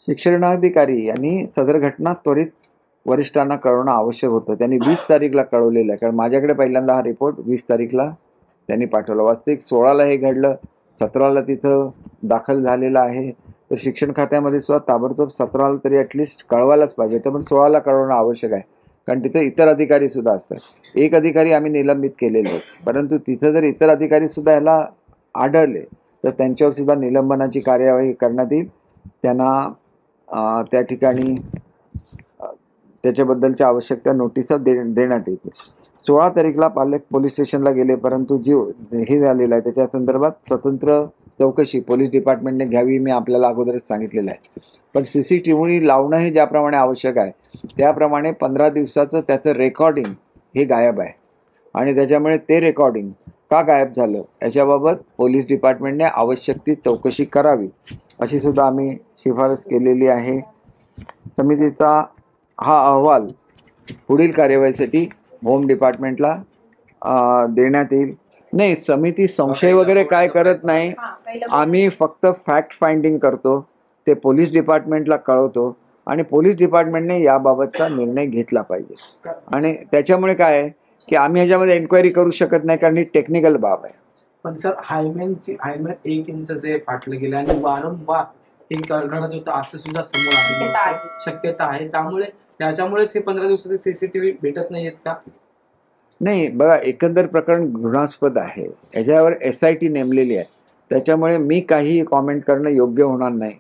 शिक्षणाधिकारी यांनी सदर घटना त्वरित वरिष्ठांना कळवणं आवश्यक होतं. त्यांनी 20 तारीखला कळवलेलं आहे, कारण माझ्याकडे पहिल्यांदा हा रिपोर्ट 20 तारीखला त्यांनी पाठवला. वास्तविक 16ला हे घडलं, 17ला तिथं दाखल झालेलं आहे. तर शिक्षण खात्यामध्ये सुद्धा ताबडतोब 17ला तरी ॲटलिस्ट कळवायलाच पाहिजे. तर पण 16ला कळवणं आवश्यक आहे, कारण तिथं इतर अधिकारी सुद्धा असतात. एक अधिकारी आम्ही निलंबित केलेले आहेत, परंतु तिथं जर इतर अधिकारी सुद्धा ह्याला आढळले तर त्यांच्यावर सुद्धा निलंबनाची कार्यवाही करण्यात येईल. त्यांना त्या ठिकाणी त्याच्याबद्दलच्या आवश्यक त्या नोटिसा देण्यात येतील. 16 तारीखला पालक पोलीस स्टेशनला गेले, परंतु जी हे झालेलं आहे त्याच्या संदर्भात स्वतंत्र चौकशी पोलीस डिपार्टमेंटने घ्यावी, मी आपल्याला अगोदरच सांगितलेलं आहे. पण CCTV लावणं हे ज्याप्रमाणे आवश्यक आहे त्याप्रमाणे 15 दिवसाचं त्याचं रेकॉर्डिंग हे गायब आहे, आणि त्याच्यामुळे ते रेकॉर्डिंग का गायब झालं याच्याबाबत पोलीस डिपार्टमेंटने आवश्यक ती चौकशी करावी अशी सुद्धा आम्ही शिफारस केलेली आहे. समितीचा हा अहवाल पुढील कार्यवाहीसाठी होम डिपार्टमेंटला देण्यात येईल. नाही, समिती संशय वगैरे काय करत नाही, आम्ही फक्त फॅक्ट फाइंडिंग करतो, ते पोलीस डिपार्टमेंटला कळवतो आणि पोलीस डिपार्टमेंटने याबाबतचा निर्णय घेतला पाहिजे. आणि त्याच्यामुळे काय आहे की आम्ही ह्याच्यामध्ये एन्क्वायरी करू शकत नाही, कारण ही टेक्निकल बाब आहे. पण सर हायमॅन 1 इंचचे फाटले गेले आणि वारंवार हे घडत होतं असं सुद्धा समोर आलं, शक्यता आहे. त्याच्यामुळेच हे 15 दिवसाचे CCTV भेटत नाहीयेत का? नाही बघा, एकंदर प्रकरण घृणास्पद आहे. याच्यावर SIT नेमलेली आहे, त्याच्यामुळे मी काही कॉमेंट करणं योग्य होणार नाही.